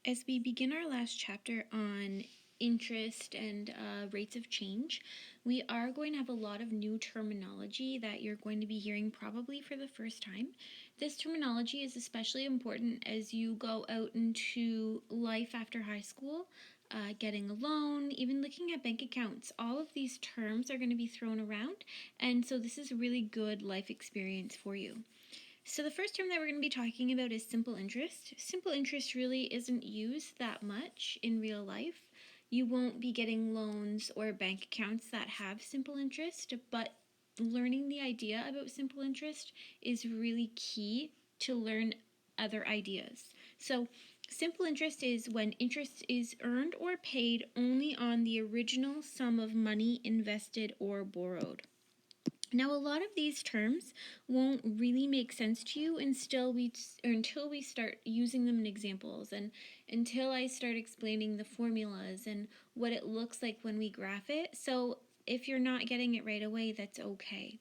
As we begin our last chapter on interest and rates of change, we are going to have a lot of new terminology that you're going to be hearing probably for the first time. This terminology is especially important as you go out into life after high school, getting a loan, even looking at bank accounts. All of these terms are going to be thrown around, and so this is a really good life experience for you. So the first term that we're going to be talking about is simple interest. Simple interest really isn't used that much in real life. You won't be getting loans or bank accounts that have simple interest, but learning the idea about simple interest is really key to learn other ideas. So simple interest is when interest is earned or paid only on the original sum of money invested or borrowed. Now, a lot of these terms won't really make sense to you until we start using them in examples and until I start explaining the formulas and what it looks like when we graph it. So if you're not getting it right away, that's okay.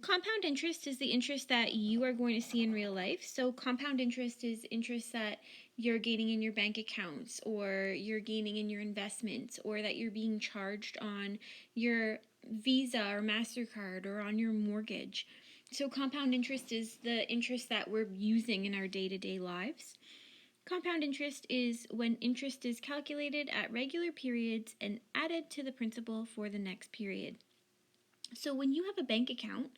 Compound interest is the interest that you are going to see in real life. So compound interest is interest that you're gaining in your bank accounts or you're gaining in your investments or that you're being charged on your Visa or MasterCard or on your mortgage. So compound interest is the interest that we're using in our day-to-day lives. Compound interest is when interest is calculated at regular periods and added to the principal for the next period. So when you have a bank account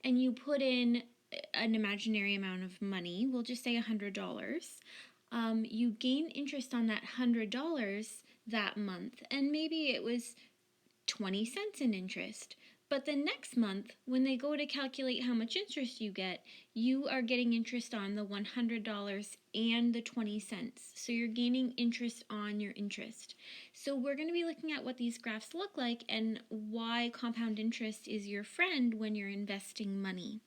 and you put in an imaginary amount of money, we'll just say $100, you gain interest on that $100 that month, and maybe it was 20 cents in interest. But the next month, when they go to calculate how much interest you get, you are getting interest on the $100 and the 20 cents. So you're gaining interest on your interest. So we're going to be looking at what these graphs look like and why compound interest is your friend when you're investing money.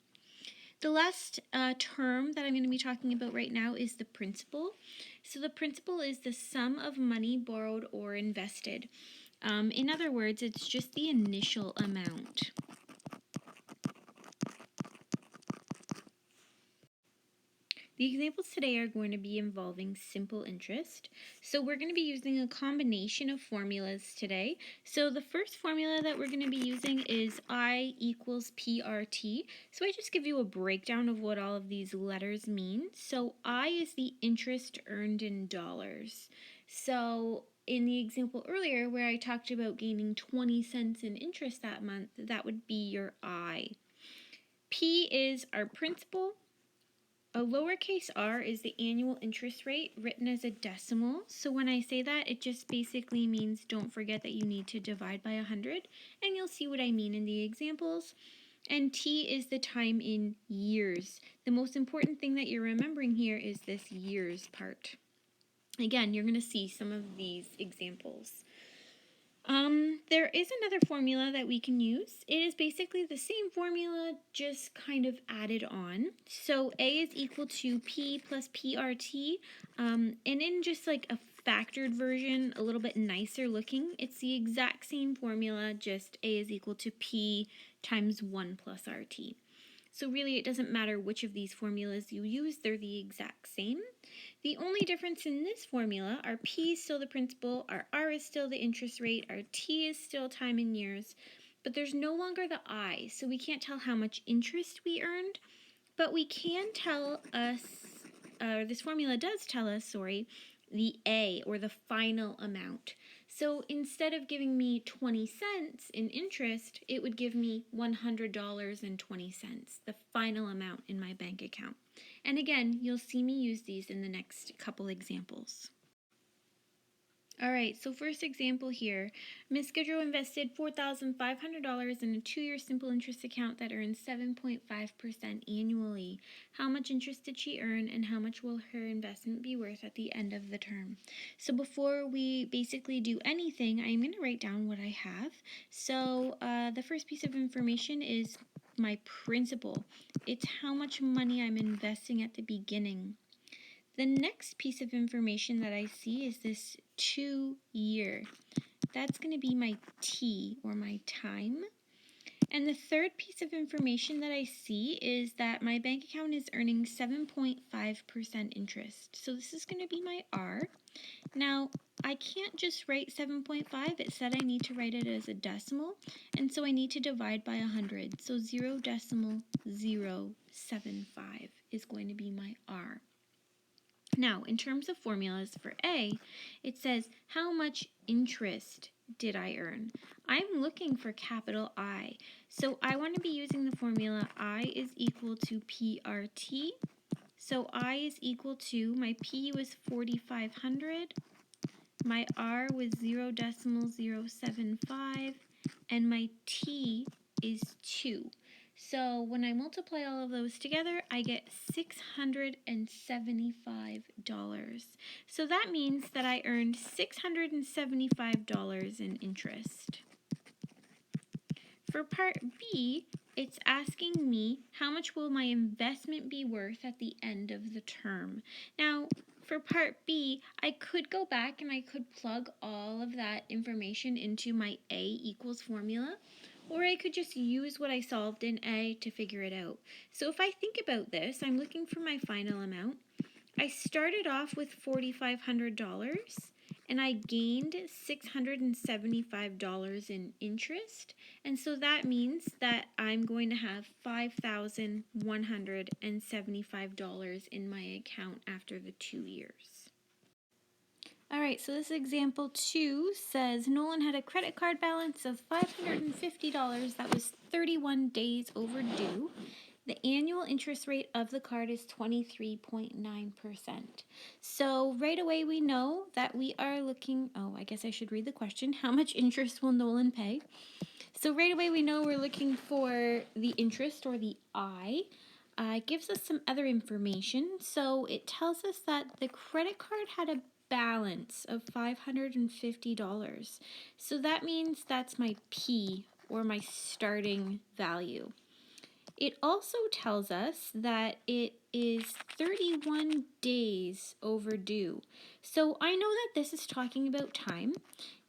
The last term that I'm going to be talking about right now is the principal. So the principal is the sum of money borrowed or invested. In other words, it's just the initial amount. The examples today are going to be involving simple interest. So we're going to be using a combination of formulas today. So the first formula that we're going to be using is I equals PRT. So I just give you a breakdown of what all of these letters mean. So I is the interest earned in dollars. So in the example earlier where I talked about gaining 20 cents in interest that month, that would be your I. P is our principal. A lowercase r is the annual interest rate written as a decimal. So when I say that, it just basically means don't forget that you need to divide by 100. And you'll see what I mean in the examples. And T is the time in years. The most important thing that you're remembering here is this years part. Again, you're going to see some of these examples. There is another formula that we can use. It is basically the same formula, just kind of added on. So A is equal to P plus PRT, and in just like a factored version, a little bit nicer looking, it's the exact same formula, just A is equal to P times 1 plus RT. So really it doesn't matter which of these formulas you use, they're the exact same. The only difference in this formula, our P is still the principal, our R is still the interest rate, our T is still time in years, but there's no longer the I, so we can't tell how much interest we earned, but we can tell us, this formula does tell us, the A, or the final amount. So instead of giving me 20 cents in interest, it would give me $100.20, the final amount in my bank account. And again, you'll see me use these in the next couple examples. All right, so first example here, Miss Goodrow invested $4,500 in a 2-year simple interest account that earns 7.5% annually. How much interest did she earn and how much will her investment be worth at the end of the term? So before we basically do anything, I'm going to write down what I have. So the first piece of information is my principal. It's how much money I'm investing at the beginning. The next piece of information that I see is this 2-year. That's going to be my T, or my time. And the third piece of information that I see is that my bank account is earning 7.5% interest. So this is going to be my R. Now, I can't just write 7.5. It said I need to write it as a decimal, and so I need to divide by 100. So 0.075 is going to be my R. Now, in terms of formulas for A, it says how much interest did I earn? I'm looking for capital I. So I want to be using the formula I is equal to PRT. So I is equal to, my P was 4,500, my R was 0.075, and my T is 2. So when I multiply all of those together, I get $675. So that means that I earned $675 in interest. For part B, it's asking me how much will my investment be worth at the end of the term. Now, for part B, I could go back and I could plug all of that information into my A equals formula, or I could just use what I solved in A to figure it out. So if I think about this, I'm looking for my final amount. I started off with $4,500 and I gained $675 in interest. And so that means that I'm going to have $5,175 in my account after the 2 years. All right, so this example 2 says Nolan had a credit card balance of $550 that was 31 days overdue. The annual interest rate of the card is 23.9%. So right away we know that we are looking, I guess I should read the question. How much interest will Nolan pay? So right away we know we're looking for the interest, or the I. It gives us some other information. So it tells us that the credit card had a balance of $550. So that means that's my P, or my starting value. It also tells us that it is 31 days overdue. So I know that this is talking about time.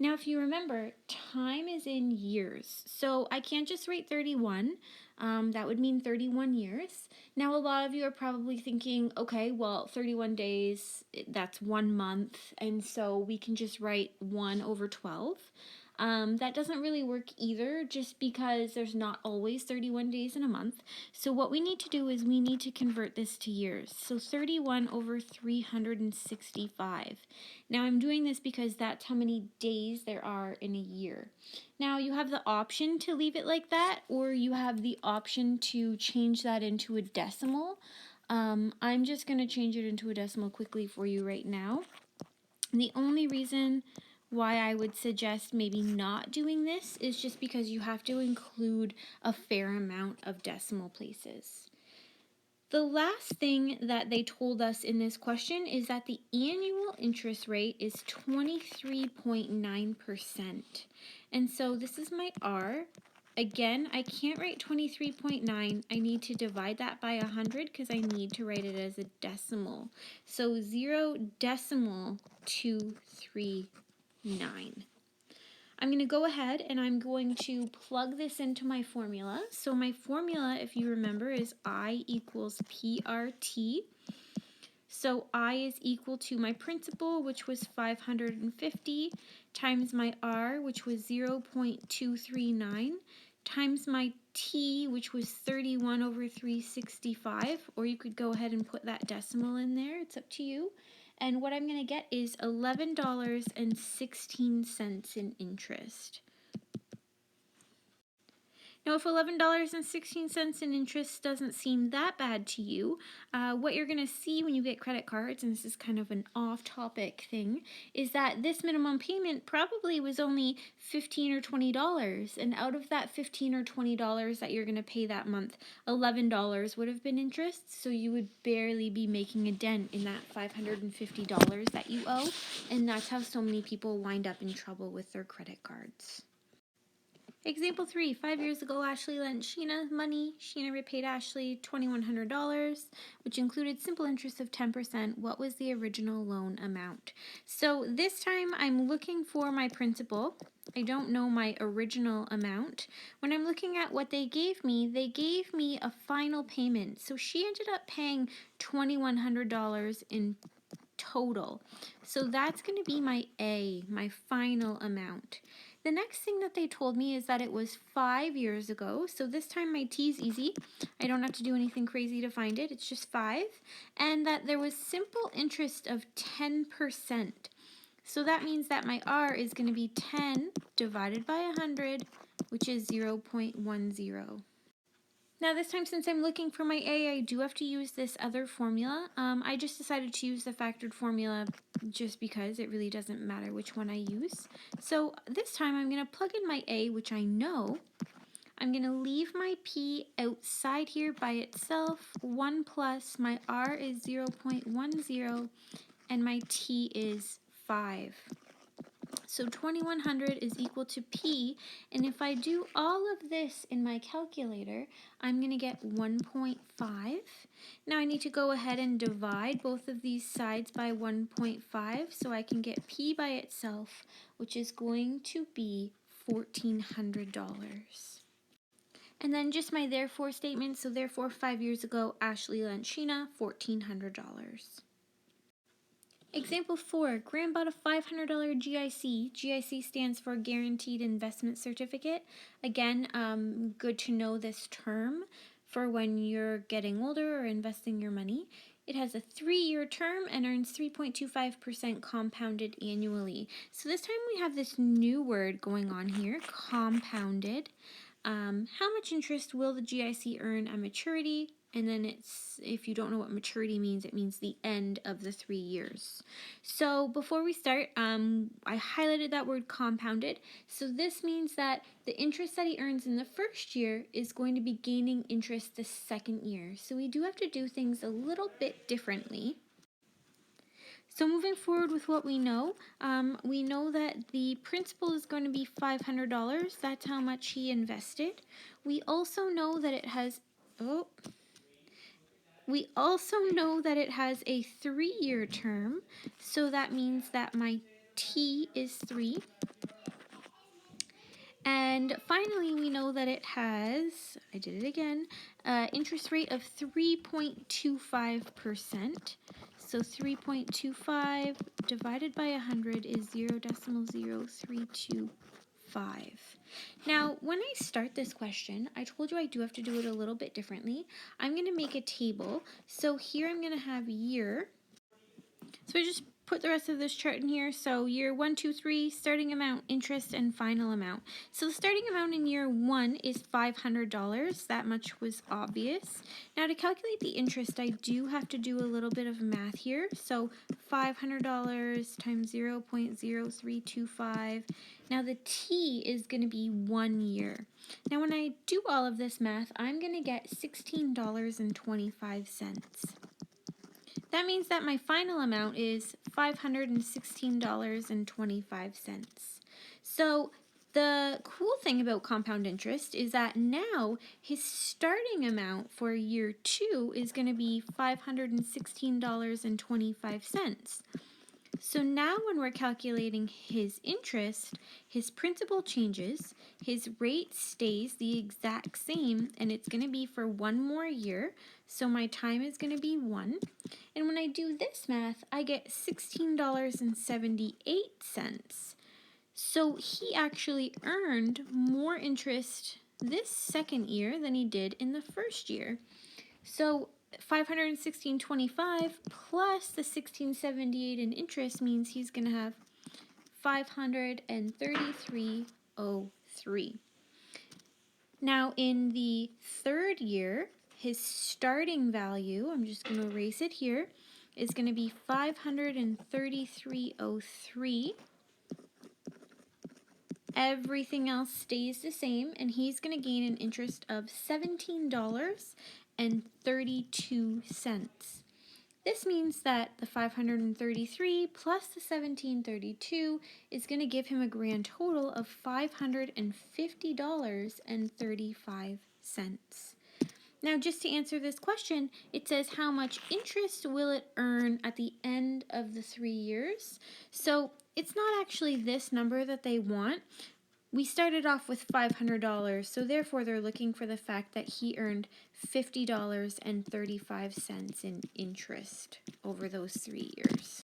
Now, if you remember, time is in years. So I can't just write 31. That would mean 31 years. Now, a lot of you are probably thinking, okay, well, 31 days, that's 1 month. And so we can just write 1 over 12. That doesn't really work either, just because there's not always 31 days in a month. So what we need to do is we need to convert this to years. So 31 over 365. Now I'm doing this because that's how many days there are in a year. Now you have the option to leave it like that, or you have the option to change that into a decimal. I'm just going to change it into a decimal quickly for you right now. And the only reason why I would suggest maybe not doing this is just because you have to include a fair amount of decimal places. The last thing that they told us in this question is that the annual interest rate is 23.9%. And so this is my R. Again, I can't write 23.9. I need to divide that by 100 because I need to write it as a decimal. So 0.239. I'm going to go ahead and I'm going to plug this into my formula. So my formula, if you remember, is I equals PRT. So I is equal to my principal, which was 550, times my R, which was 0.239, times my T, which was 31 over 365, or you could go ahead and put that decimal in there. It's up to you. And what I'm going to get is $11.16 in interest. Now, if $11.16 in interest doesn't seem that bad to you, what you're going to see when you get credit cards, and this is kind of an off-topic thing, is that this minimum payment probably was only $15 or $20. And out of that $15 or $20 that you're going to pay that month, $11 would have been interest. So you would barely be making a dent in that $550 that you owe. And that's how so many people wind up in trouble with their credit cards. Example 3, 5 years ago, Ashley lent Sheena money. Sheena repaid Ashley $2,100, which included simple interest of 10%. What was the original loan amount? So this time I'm looking for my principal. I don't know my original amount. When I'm looking at what they gave me a final payment. So she ended up paying $2,100 in total. So that's going to be my A, my final amount. The next thing that they told me is that it was 5 years ago. So this time my T is easy. I don't have to do anything crazy to find it. It's just 5. And that there was simple interest of 10%. So that means that my R is going to be 10 divided by 100, which is 0.10. Now this time, since I'm looking for my A, I do have to use this other formula. I just decided to use the factored formula just because it really doesn't matter which one I use. So this time I'm going to plug in my A, which I know. I'm going to leave my P outside here by itself. 1 plus my R is 0.10 and my T is 5. So 2100 is equal to P, and if I do all of this in my calculator, I'm going to get 1.5. Now I need to go ahead and divide both of these sides by 1.5 so I can get P by itself, which is going to be $1,400. And then just my therefore statement, so therefore 5 years ago, Ashley lent Sheena $1,400. Example 4, Graham bought a $500 GIC. GIC stands for Guaranteed Investment Certificate. Again, good to know this term for when you're getting older or investing your money. It has a 3-year term and earns 3.25% compounded annually. So this time we have this new word going on here, compounded. How much interest will the GIC earn at maturity? And then it's, if you don't know what maturity means, it means the end of the 3 years. So before we start, I highlighted that word compounded. So this means that the interest that he earns in the first year is going to be gaining interest the second year. So we do have to do things a little bit differently. So moving forward with what we know that the principal is going to be $500. That's how much he invested. We also know that it has, a 3-year term. So that means that my T is 3. And finally, we know that it has, I did it again, interest rate of 3.25%. So 3.25 divided by 100 is 0.0325. Now, when I start this question, I told you I do have to do it a little bit differently. I'm going to make a table. So here I'm going to have year. So I just put the rest of this chart in here. So year 1, 2, 3, starting amount, interest, and final amount. So the starting amount in year 1 is $500. That much was obvious. Now to calculate the interest, I do have to do a little bit of math here. So $500 times 0.0325. Now the T is going to be 1 year. Now when I do all of this math, I'm going to get $16.25. That means that my final amount is $516.25. So the cool thing about compound interest is that now his starting amount for year 2 is going to be $516.25. So now when we're calculating his interest, his principal changes, his rate stays the exact same, and it's going to be for 1 more year. So my time is going to be 1. And when I do this math, I get $16.78. So he actually earned more interest this second year than he did in the first year. So $516.25 plus the $16.78 in interest means he's going to have $533.03. Now in the third year, his starting value, I'm just going to erase it here, is going to be $533.03. Everything else stays the same, and he's going to gain an interest of $17.32. This means that the 533 plus the 1732 is going to give him a grand total of $550.35. Now, just to answer this question, it says how much interest will it earn at the end of the 3 years? So it's not actually this number that they want. We started off with $500, so therefore they're looking for the fact that he earned $50.35 in interest over those 3 years.